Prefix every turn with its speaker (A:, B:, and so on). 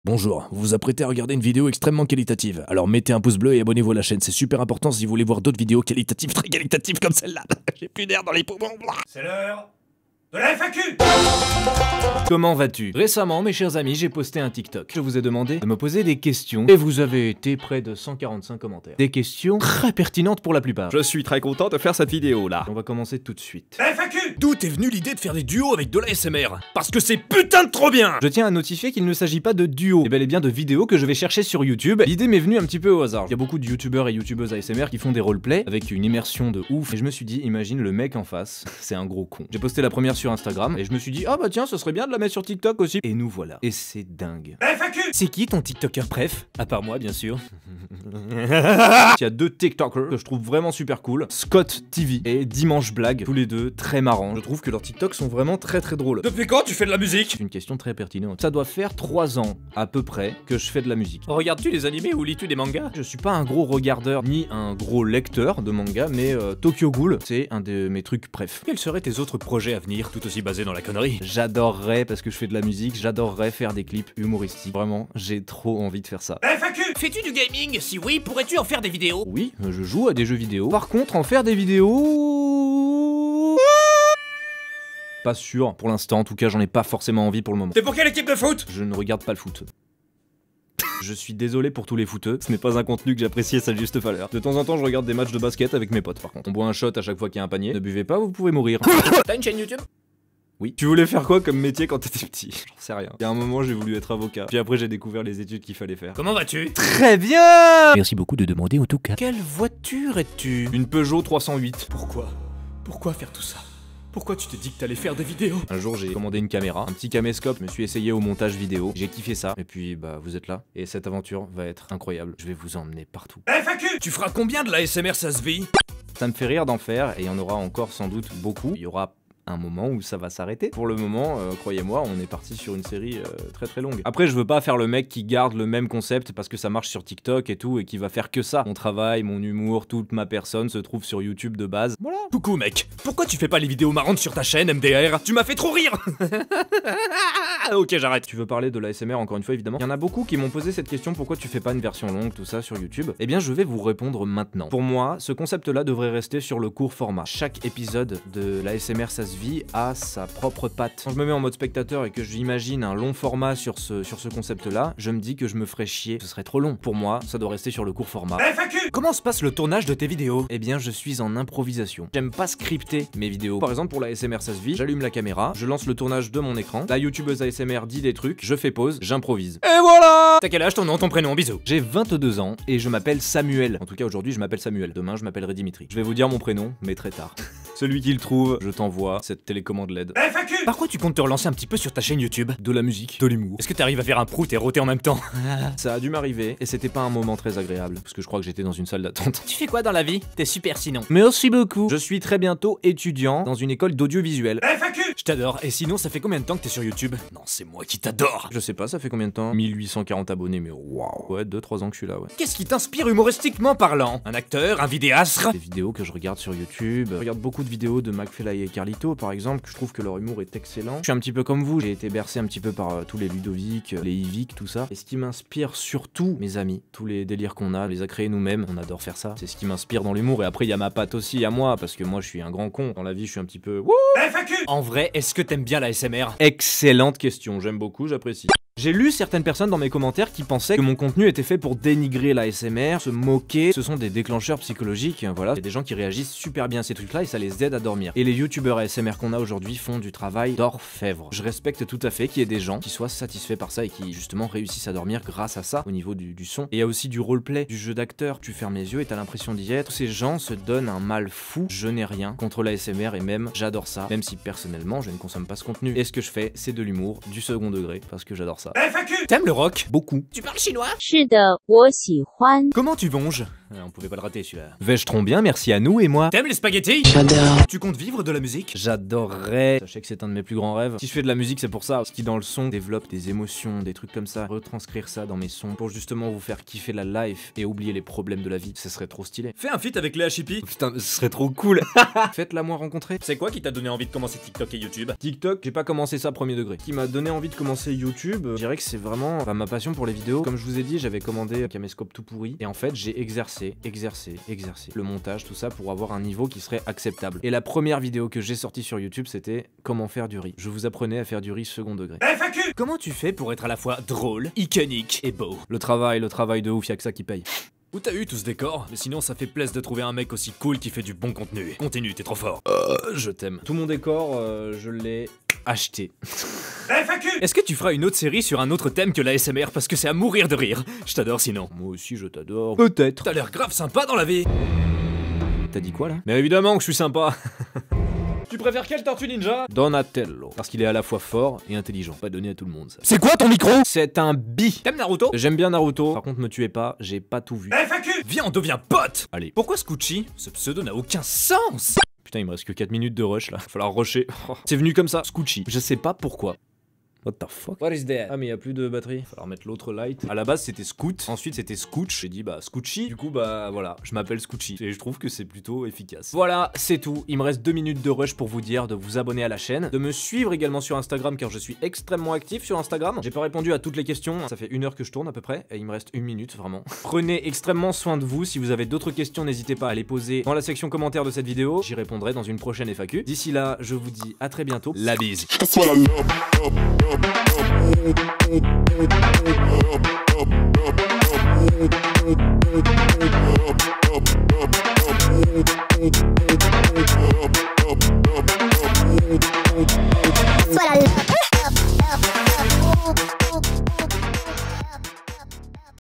A: Bonjour, vous vous apprêtez à regarder une vidéo extrêmement qualitative. Alors mettez un pouce bleu et abonnez-vous à la chaîne, c'est super important si vous voulez voir d'autres vidéos qualitatives, très qualitatives comme celle-là. J'ai plus d'air dans les poumons.
B: C'est l'heure de la FAQ.
C: Comment vas-tu? Récemment, mes chers amis, j'ai posté un TikTok. Je vous ai demandé de me poser des questions et vous avez été près de 145 commentaires. Des questions très pertinentes pour la plupart.
D: Je suis très content de faire cette vidéo là.
C: On va commencer tout de suite.
B: La FAQ.
A: D'où t'es venue l'idée de faire des duos avec de l'ASMR? Parce que c'est putain de trop bien.
C: Je tiens à notifier qu'il ne s'agit pas de duo, et bel et bien de vidéos que je vais chercher sur YouTube. L'idée m'est venue un petit peu au hasard. Il y a beaucoup de youtubeurs et youtubeuses ASMR qui font des roleplays avec une immersion de ouf. Et je me suis dit, imagine le mec en face, c'est un gros con. J'ai posté la première sur Instagram et je me suis dit, ah bah tiens, ce serait bien de la mettre sur TikTok aussi. Et nous voilà. Et c'est dingue.
B: La FAQ.
C: C'est qui ton TikToker préf? À part moi, bien sûr. Il y a deux TikTokers que je trouve vraiment super cool, Scott TV et Dimanche Blague, tous les deux très marrants. Je trouve que leurs TikToks sont vraiment très drôles.
B: Depuis quand tu fais de la musique?
C: C'est une question très pertinente. Ça doit faire 3 ans à peu près que je fais de la musique.
A: Regardes-tu les animés ou lis-tu des mangas?
C: Je suis pas un gros regardeur ni un gros lecteur de manga, mais Tokyo Ghoul, c'est un de mes trucs préf.
A: Quels seraient tes autres projets à venir, tout aussi basés dans la connerie?
C: J'adorerais, parce que je fais de la musique, j'adorerais faire des clips humoristiques. Vraiment, j'ai trop envie de faire ça.
B: La FAQ.
A: Fais-tu du gaming? Si oui, pourrais-tu en faire des vidéos?
C: Oui, je joue à des jeux vidéo. Par contre, en faire des vidéos... Pas sûr, pour l'instant, en tout cas, j'en ai pas forcément envie pour le moment.
B: T'es pour quelle équipe de foot?
C: Je ne regarde pas le foot. Je suis désolé pour tous les footeux, ce n'est pas un contenu que j'apprécie à sa juste valeur. De temps en temps, je regarde des matchs de basket avec mes potes, par contre. On boit un shot à chaque fois qu'il y a un panier. Ne buvez pas, vous pouvez mourir.
A: T'as une chaîne YouTube?
C: Oui. Tu voulais faire quoi comme métier quand t'étais petit? J'en sais rien. Il y a un moment, j'ai voulu être avocat. Puis après, j'ai découvert les études qu'il fallait faire.
A: Comment vas-tu?
C: Très bien!
A: Merci beaucoup de demander en tout cas.
C: Quelle voiture es-tu? Une Peugeot 308.
A: Pourquoi faire tout ça? Pourquoi tu t'es dit que t'allais faire des vidéos?
C: Un jour, j'ai commandé une caméra, un petit caméscope, je me suis essayé au montage vidéo, j'ai kiffé ça, et puis bah vous êtes là, et cette aventure va être incroyable, je vais vous emmener partout.
B: La FAQ.
A: Tu feras combien de l'ASMR ça se vit?
C: Ça me fait rire d'en faire, et il y en aura encore sans doute beaucoup, il y aura un moment où ça va s'arrêter. Pour le moment, croyez-moi, on est parti sur une série très longue. Après, je veux pas faire le mec qui garde le même concept parce que ça marche sur TikTok et tout, et qui va faire que ça. Mon travail, mon humour, toute ma personne se trouve sur YouTube de base. Voilà.
A: Coucou mec, pourquoi tu fais pas les vidéos marrantes sur ta chaîne MDR? Tu m'as fait trop rire. Ok, j'arrête.
C: Tu veux parler de l'ASMR encore une fois, évidemment. Il y en a beaucoup qui m'ont posé cette question, pourquoi tu fais pas une version longue, tout ça, sur YouTube? Eh bien, je vais vous répondre maintenant. Pour moi, ce concept-là devrait rester sur le court format. Chaque épisode de l'ASMR ça se vit a sa propre patte. Quand je me mets en mode spectateur et que j'imagine un long format sur ce concept-là, je me dis que je me ferais chier. Ce serait trop long. Pour moi, ça doit rester sur le court format.
B: La FAQ.
A: Comment se passe le tournage de tes vidéos?
C: Eh bien, je suis en improvisation. J'aime pas scripter mes vidéos. Par exemple, pour la ASMR ça se vit, j'allume la caméra, je lance le tournage de mon écran, la youtubeuse ASMR dit des trucs, je fais pause, j'improvise.
A: Et voilà! T'as quel âge, ton nom, ton prénom, bisous?
C: J'ai 22 ans et je m'appelle Samuel. En tout cas, aujourd'hui, je m'appelle Samuel. Demain, je m'appellerai Dimitri. Je vais vous dire mon prénom, mais très tard. Celui qui le trouve, je t'envoie cette télécommande LED.
B: La FAQ.
A: Par quoi tu comptes te relancer un petit peu sur ta chaîne YouTube?
C: De la musique,
A: De l'humour. Est-ce que t'arrives à faire un prout et roter en même temps?
C: ça a dû m'arriver et c'était pas un moment très agréable parce que je crois que j'étais dans une salle d'attente.
A: Tu fais quoi dans la vie? T'es super sinon.
C: Merci beaucoup. Je suis très bientôt étudiant dans une école d'audiovisuel.
B: La FAQ.
A: Je t'adore. Et sinon, ça fait combien de temps que t'es sur YouTube? Non, c'est moi qui t'adore.
C: Je sais pas, ça fait combien de temps? 1840 abonnés, mais waouh. Ouais, 2-3 ans que je suis là, ouais.
A: Qu'est-ce qui t'inspire humoristiquement parlant? Un acteur? Un vidéastre?
C: Des vidéos que je regarde sur YouTube. Je regarde beaucoup de vidéos de McFly et Carlito, par exemple, que je trouve que leur humour est excellent. Je suis un petit peu comme vous, j'ai été bercé un petit peu par tous les Ludovic, les Yvick, tout ça. Et ce qui m'inspire surtout, mes amis, tous les délires qu'on a, les a créés nous-mêmes, on adore faire ça. C'est ce qui m'inspire dans l'humour. Et après, il y a ma patte aussi à moi, parce que moi, je suis un grand con. Dans la vie, je suis un petit peu... Wouh.
B: La FAQ.
A: En vrai, est-ce que t'aimes bien la SMR?
C: Excellente question, j'aime beaucoup, j'apprécie. J'ai lu certaines personnes dans mes commentaires qui pensaient que mon contenu était fait pour dénigrer la ASMR, se moquer. Ce sont des déclencheurs psychologiques, voilà. Il y a des gens qui réagissent super bien à ces trucs-là et ça les aide à dormir. Et les youtubeurs ASMR qu'on a aujourd'hui font du travail d'orfèvre. Je respecte tout à fait qu'il y ait des gens qui soient satisfaits par ça et qui justement réussissent à dormir grâce à ça au niveau du son. Et il y a aussi du roleplay, du jeu d'acteur. Tu fermes les yeux et t'as l'impression d'y être. Tous ces gens se donnent un mal fou. Je n'ai rien contre la ASMR et même j'adore ça, même si personnellement je ne consomme pas ce contenu. Et ce que je fais, c'est de l'humour, du second degré, parce que j'adore ça.
B: La FAQ.
A: T'aimes le rock?
C: Beaucoup.
A: Tu parles chinois?
E: 是的，我喜欢。
A: Comment tu vonges?
C: On pouvait pas le rater celui-là. Vais-je trop bien, merci à nous et moi.
B: T'aimes les spaghettis?
E: J'adore.
B: Tu comptes vivre de la musique?
C: J'adorerais. Sachez que c'est un de mes plus grands rêves. Si je fais de la musique, c'est pour ça. Ce qui dans le son développe des émotions, des trucs comme ça. Retranscrire ça dans mes sons pour justement vous faire kiffer la life et oublier les problèmes de la vie. Ce serait trop stylé.
B: Fais un feat avec Léa Chippy.
C: Putain, ce serait trop cool. Faites-la moi rencontrer.
B: C'est quoi qui t'a donné envie de commencer TikTok et YouTube?
C: TikTok, j'ai pas commencé ça premier degré. Ce qui m'a donné envie de commencer YouTube, je dirais que c'est vraiment ma passion pour les vidéos. Comme je vous ai dit, j'avais commandé un caméscope tout pourri. Et en fait, j'ai exercé le montage, tout ça pour avoir un niveau qui serait acceptable. Et la première vidéo que j'ai sortie sur YouTube, c'était comment faire du riz. Je vous apprenais à faire du riz second degré.
B: FAQ!
A: Comment tu fais pour être à la fois drôle, iconique et beau?
C: Le travail de ouf, y'a que ça qui paye.
A: Où t'as eu tout ce décor? Mais sinon ça fait plaisir de trouver un mec aussi cool qui fait du bon contenu. Continue, t'es trop fort.
C: Je t'aime. Tout mon décor, je l'ai acheté.
B: FAQ!
A: Est-ce que tu feras une autre série sur un autre thème que l'ASMR parce que c'est à mourir de rire? Je t'adore sinon.
C: Moi aussi, je t'adore. Peut-être.
A: T'as l'air grave sympa dans la vie.
C: T'as dit quoi là? Mais évidemment que je suis sympa.
B: Tu préfères quelle tortue ninja?
C: Donatello. Parce qu'il est à la fois fort et intelligent. Pas donné à tout le monde ça.
A: C'est quoi ton micro?
C: C'est un bi.
B: T'aimes Naruto?
C: J'aime bien Naruto. Par contre, me tuez pas, j'ai pas tout vu.
B: FAQ!
A: Viens, on devient pote.
C: Allez.
A: Pourquoi Scoochie? Ce pseudo n'a aucun sens.
C: Putain, il me reste que 4 minutes de rush là. Va falloir rusher. C'est venu comme ça. Scoochie. Je sais pas pourquoi. What the fuck?
B: What is that?
C: Ah mais y a plus de batterie. Falloir mettre l'autre light. À la base c'était Scoot, ensuite c'était Scooch. J'ai dit bah Scoochie. Du coup bah voilà, je m'appelle Scoochie. Et je trouve que c'est plutôt efficace. Voilà, c'est tout. Il me reste 2 minutes de rush pour vous dire de vous abonner à la chaîne, de me suivre également sur Instagram car je suis extrêmement actif sur Instagram. J'ai pas répondu à toutes les questions. Ça fait 1 heure que je tourne à peu près et il me reste 1 minute vraiment. Prenez extrêmement soin de vous. Si vous avez d'autres questions, n'hésitez pas à les poser dans la section commentaires de cette vidéo. J'y répondrai dans une prochaine FAQ. D'ici là, je vous dis à très bientôt. La bise.
E: That's what I love.